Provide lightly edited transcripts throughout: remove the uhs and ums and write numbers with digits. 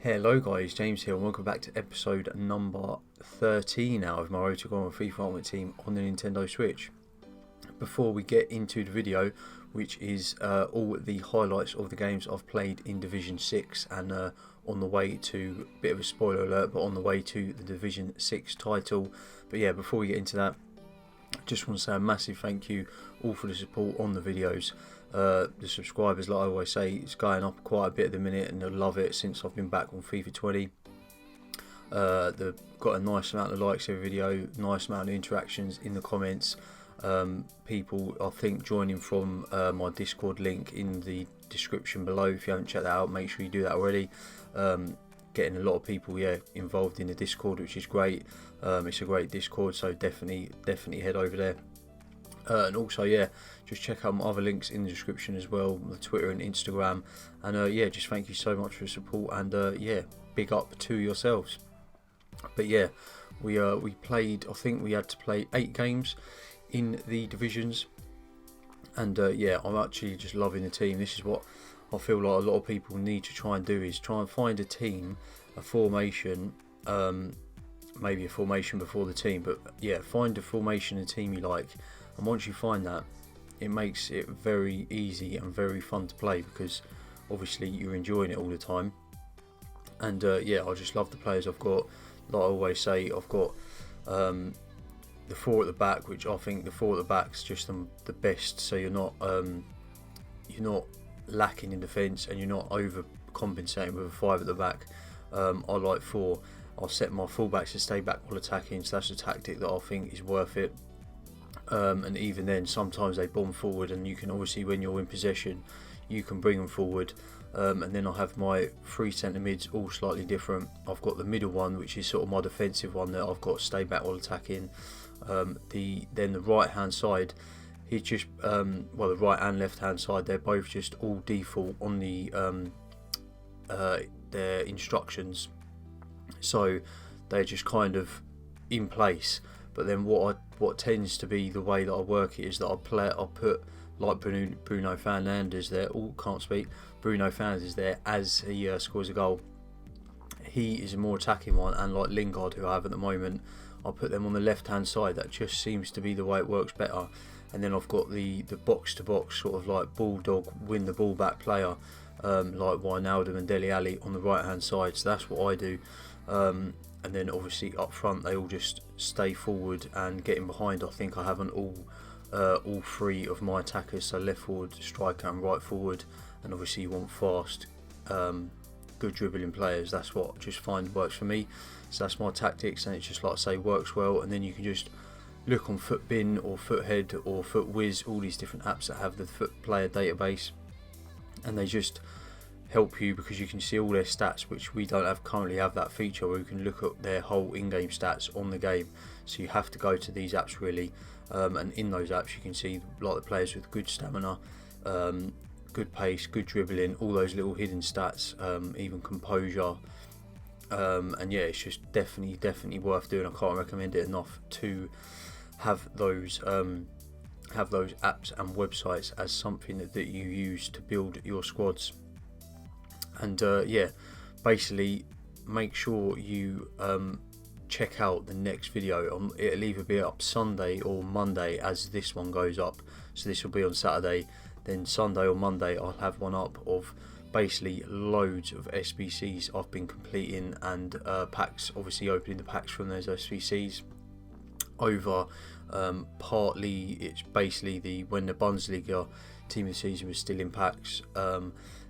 Hello guys, James here and welcome back to episode number 13 now of my Road to Gold FIFA Ultimate Team on the Nintendo Switch. Before we get into the video, which is all the highlights of the games I've played in Division 6 and on the way to, bit of a spoiler alert, but on the way to the Division 6 title. But yeah, before we get into that, I just want to say a massive thank you all for the support on the videos. The subscribers, like I always say, it's going up quite a bit at the minute, and I love it since I've been back on FIFA 20. They've got a nice amount of likes every video, nice amount of interactions in the comments. People, I think, joining from my Discord link in the description below. If you haven't checked that out, make sure you do that already. Getting a lot of people involved in the Discord, which is great. It's a great Discord, so definitely head over there. And also, just check out my other links in the description as well, the Twitter and Instagram. And just thank you so much for the support, and big up to yourselves. But yeah, we played, I think we had to play 8 games in the divisions, and I'm actually just loving the team. This is what I feel like a lot of people need to try and do, is try and find a team, a formation, maybe a formation before the team, but yeah, find a formation and team you like. And once you find that, it makes it very easy and very fun to play, because obviously you're enjoying it all the time. And I just love the players I've got. Like I always say, I've got the 4 at the back, which I think the 4 at the back's just the best. So you're not lacking in defence, and you're not overcompensating with a 5 at the back. I like 4. I'll set my fullbacks to stay back while attacking, so that's a tactic that I think is worth it. And even then, sometimes they bomb forward, and you can obviously, when you're in possession, you can bring them forward. And then I have my 3 centre mids, all slightly different. I've got the middle one, which is sort of my defensive one, that I've got to stay back while attacking. Then the right hand side, he's just the right and left hand side, they're both just all default on the their instructions, so they're just kind of in place. But then what tends to be the way that I work it is that I put like Bruno Fernandes there. Bruno Fernandes there as he scores a goal. He is a more attacking one, and like Lingard, who I have at the moment, I put them on the left hand side. That just seems to be the way it works better. And then I've got the box to box sort of like bulldog, win the ball back player, like Wijnaldum and Dele Alli on the right hand side. So that's what I do. And then obviously up front they all just stay forward and get in behind. I think I have on all 3 of my attackers, so left forward, striker and right forward. And obviously you want fast, good dribbling players. That's what I just find works for me. So that's my tactics, and it's just like I say, works well. And then you can just look on Footbin or Foothead or FootWiz, all these different apps that have the foot player database, and they just help you because you can see all their stats, which we don't currently have that feature where you can look at their whole in-game stats on the game. So you have to go to these apps really, and in those apps you can see like the players with good stamina, good pace, good dribbling, all those little hidden stats, even composure. And yeah, it's just definitely worth doing. I can't recommend it enough to have those apps and websites as something that you use to build your squads. And basically make sure you check out the next video. It'll either be up Sunday or Monday as this one goes up. So this will be on Saturday, then Sunday or Monday I'll have one up of basically loads of SBCs I've been completing, and packs, obviously opening the packs from those SBCs over. Partly it's basically when the Bundesliga team of the season was still in packs,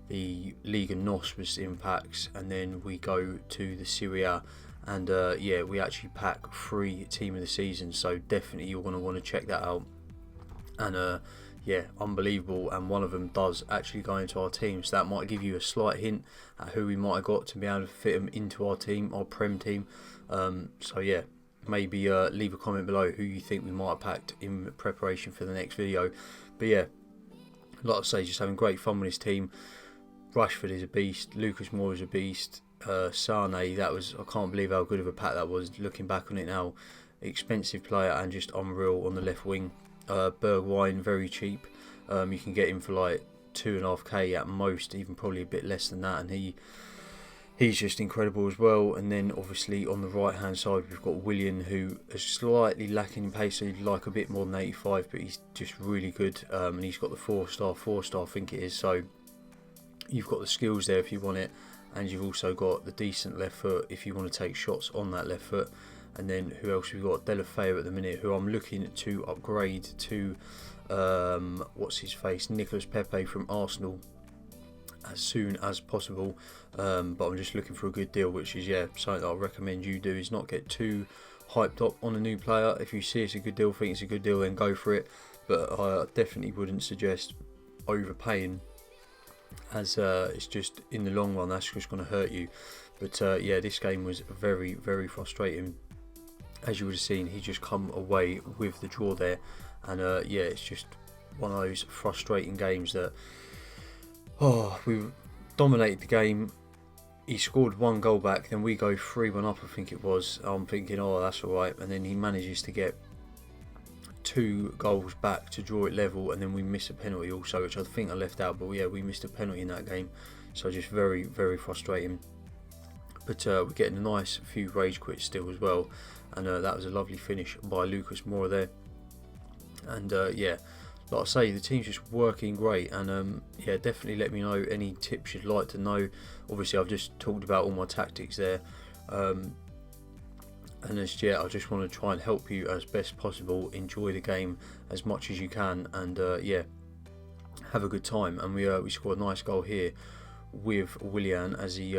the Liga NOS was in packs, and then we go to the Serie A, and we actually pack 3 team of the season. So definitely you're going to want to check that out. And unbelievable, and one of them does actually go into our team, so that might give you a slight hint at who we might have got to be able to fit them into our team, our Prem team. Maybe leave a comment below who you think we might have packed in preparation for the next video. But yeah, like I say, just having great fun with his team. Rashford is a beast, Lucas Moura is a beast, Sane, I can't believe how good of a pack that was looking back on it now. Expensive player and just unreal on the left wing. Bergwijn, very cheap, you can get him for like 2.5k at most, even probably a bit less than that, and he's just incredible as well. And then obviously on the right hand side we've got William, who is slightly lacking in pace, so he'd like a bit more than 85, but he's just really good. And he's got the 4-star I think it is, so you've got the skills there if you want it, and you've also got the decent left foot if you want to take shots on that left foot. And then who else we've got? Delafeu at the minute, who I'm looking to upgrade to what's his face, Nicolas Pepe from Arsenal, as soon as possible. But I'm just looking for a good deal, which is something that I recommend you do, is not get too hyped up on a new player. If you see it's a good deal, think it's a good deal, then go for it. But I definitely wouldn't suggest overpaying, as it's just in the long run that's just going to hurt you. But this game was very, very frustrating. As you would have seen, he just come away with the draw there, and it's just one of those frustrating games that we dominated the game. He scored 1 goal back, then we go 3-1 up, I think it was. I'm thinking, that's alright, and then he manages to get 2 goals back to draw it level, and then we miss a penalty also, which I think I left out, but we missed a penalty in that game, so just very, very frustrating. But we're getting a nice few rage quits still as well, and that was a lovely finish by Lucas Moura there. And like I say, the team's just working great, and definitely let me know any tips you'd like to know. Obviously I've just talked about all my tactics there, and I just want to try and help you as best possible, enjoy the game as much as you can, and have a good time. And we scored a nice goal here with Willian, as he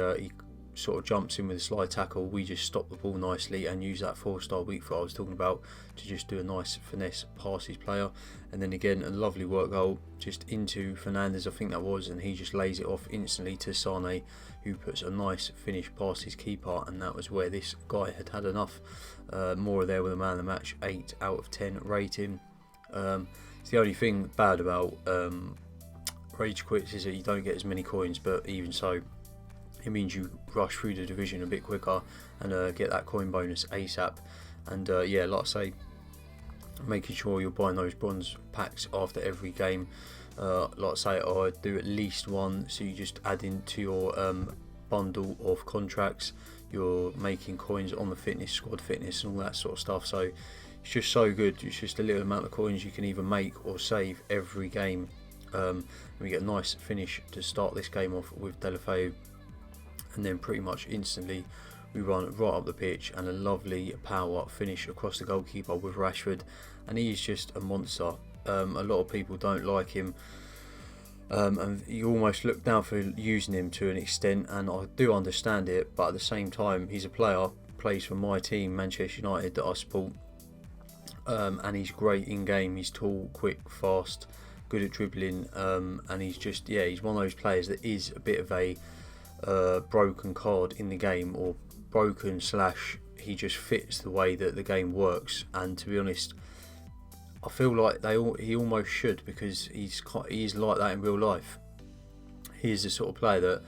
sort of jumps in with a slide tackle. We just stop the ball nicely and use that 4-star weak foot I was talking about to just do a nice finesse past his player. And then again, a lovely work goal just into Fernandez, I think that was, and he just lays it off instantly to Sane, who puts a nice finish past his keeper. And that was where this guy had enough. Moura there with a man of the match, 8 out of 10 rating. It's the only thing bad about rage quits is that you don't get as many coins, but even so, it means you rush through the division a bit quicker and get that coin bonus ASAP. And like I say, making sure you're buying those bronze packs after every game. Like I say, I do at least one, so you just add into your bundle of contracts, you're making coins on the fitness, squad fitness and all that sort of stuff. So it's just so good. It's just a little amount of coins you can either make or save every game. And we get a nice finish to start this game off with Delafeu. And then pretty much instantly we run right up the pitch, and a lovely power finish across the goalkeeper with Rashford, and he's just a monster. A lot of people don't like him, and you almost look down for using him to an extent, and I do understand it, but at the same time he's a player, plays for my team Manchester United that I support, and he's great in game. He's tall, quick, fast, good at dribbling, and he's just he's one of those players that is a bit of a broken card in the game, or broken / he just fits the way that the game works. And to be honest, I feel like he almost should, because he's like that in real life. He's the sort of player that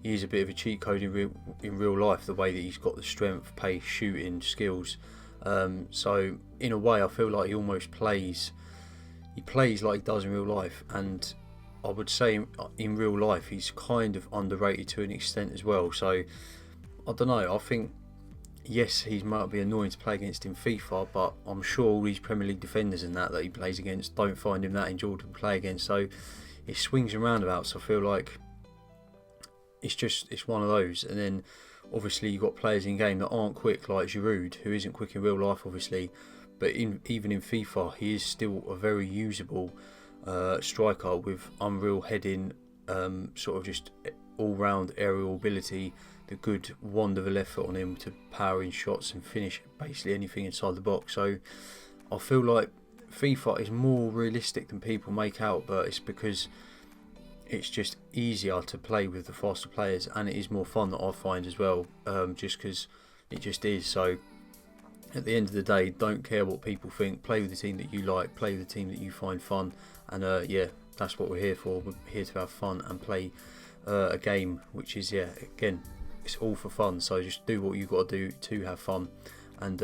he is a bit of a cheat code in real life, the way that he's got the strength, pace, shooting, skills. So in a way I feel like he almost plays like he does in real life, and I would say in real life he's kind of underrated to an extent as well. So I don't know, I think yes, he might be annoying to play against in FIFA, but I'm sure all these Premier League defenders and that he plays against don't find him that enjoyable to play against. So it swings and roundabouts. I feel like it's one of those. And then obviously you've got players in game that aren't quick, like Giroud, who isn't quick in real life obviously, but even in FIFA he is still a very usable striker with unreal heading, sort of just all-round aerial ability, the good wand of a left foot on him to power in shots and finish basically anything inside the box. So I feel like FIFA is more realistic than people make out, but it's because it's just easier to play with the faster players, and it is more fun that I find as well, just because it just is. So at the end of the day, don't care what people think, play with the team that you like, play with the team that you find fun, and that's what we're here for. We're here to have fun and play a game which is, again, it's all for fun. So just do what you've got to do to have fun. And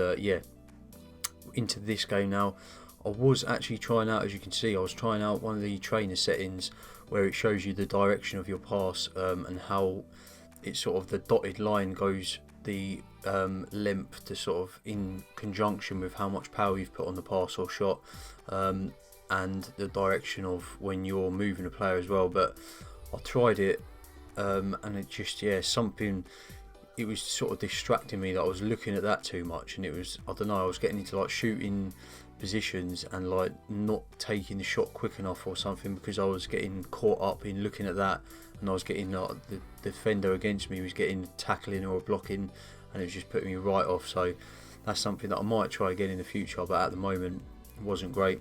into this game now. I was actually trying out, as you can see, I was trying out one of the trainer settings where it shows you the direction of your pass, and how it's sort of the dotted line goes the length to sort of in conjunction with how much power you've put on the pass or shot, and the direction of when you're moving a player as well. But I tried it, and it just, yeah, something, it was sort of distracting me that I was looking at that too much, and it was, I don't know, I was getting into like shooting positions and like not taking the shot quick enough or something, because I was getting caught up in looking at that, and I was getting the defender against me was getting tackling or blocking, and it was just putting me right off. So that's something that I might try again in the future, but at the moment it wasn't great.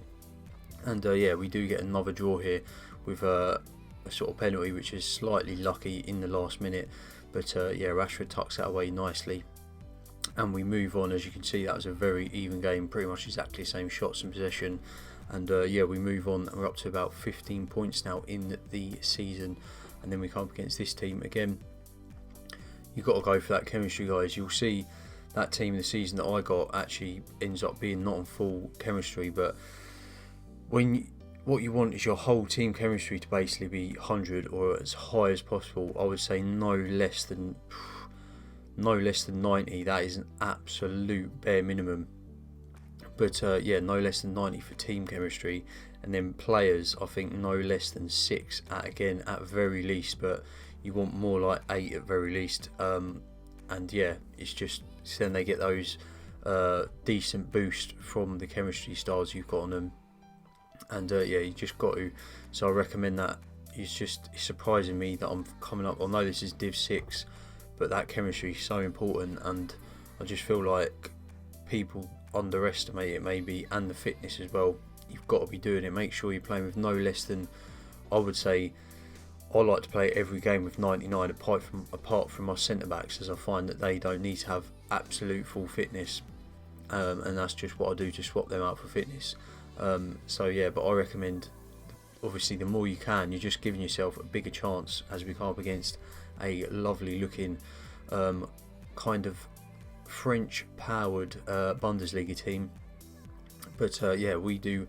And yeah, we do get another draw here with a sort of penalty, which is slightly lucky in the last minute, but yeah, Rashford tucks that away nicely, and we move on. As you can see, that was a very even game, pretty much exactly the same shots and possession. And yeah, we move on, and we're up to about 15 points now in the season, and then we come up against this team again. You've got to go for that chemistry, guys. You'll see that team in the season that I got actually ends up being not on full chemistry, but what you want is your whole team chemistry to basically be 100 or as high as possible. I would say no less than 90. That is an absolute bare minimum. But yeah, no less than 90 for team chemistry, and then players, I think no less than 6 at very least, but you want more like 8 at very least. And yeah, it's just, so then they get those decent boost from the chemistry styles you've got on them. And yeah, you just got to, so I recommend that. It's surprising me that I'm coming up, I know this is Div 6, but that chemistry is so important, and I just feel like people underestimate it maybe, and the fitness as well. You've got to be doing it. Make sure you're playing with no less than, I would say, I like to play every game with 99 apart from my centre backs, as I find that they don't need to have absolute full fitness, and that's just what I do to swap them out for fitness. So yeah, but I recommend, obviously the more you can, you're just giving yourself a bigger chance as we come up against a lovely looking kind of French powered Bundesliga team. But yeah, we do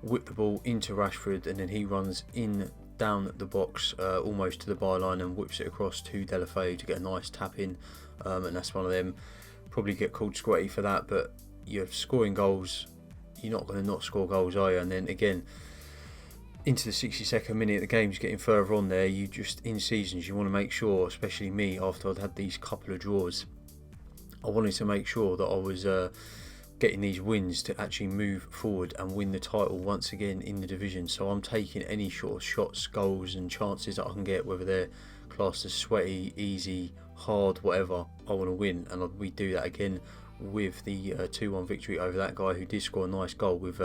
whip the ball into Rashford, and then he runs in down the box almost to the byline and whips it across to Delafeu to get a nice tap in, and that's one of them. Probably get called squatty for that, but you're scoring goals, you're not going to not score goals, are you? And then again, into the 62nd minute, the game's getting further on there. You just, in seasons, you want to make sure, especially me, after I'd had these couple of draws, I wanted to make sure that I was getting these wins to actually move forward and win the title once again in the division. So I'm taking any sort of shots, goals and chances that I can get, whether they're classed as sweaty, easy, hard, whatever. I want to win, and we do that again with the 2-1 victory over that guy who did score a nice goal with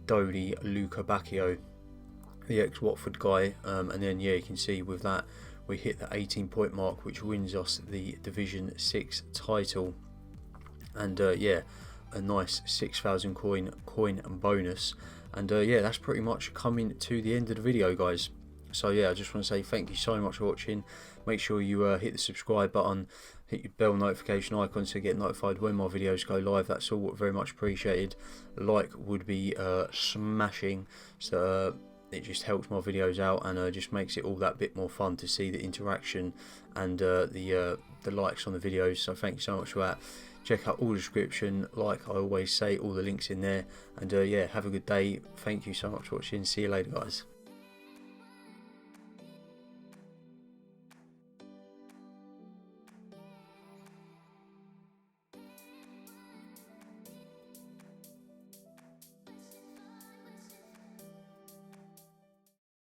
Dodi Luca Bacchio, the ex-Watford guy. And then yeah, you can see with that we hit the 18-point mark, which wins us the Division 6 title. And yeah, a nice 6,000 coin and bonus. And yeah, that's pretty much coming to the end of the video, guys. So yeah, I just want to say thank you so much for watching. Make sure you hit the subscribe button, hit your bell notification icon to get notified when my videos go live. That's all very much appreciated. Like would be smashing, so it just helps my videos out, and just makes it all that bit more fun to see the interaction and the likes on the videos. So thank you so much for that. Check out all the description, like I always say, all the links in there. And yeah, have a good day. Thank you so much for watching. See you later, guys.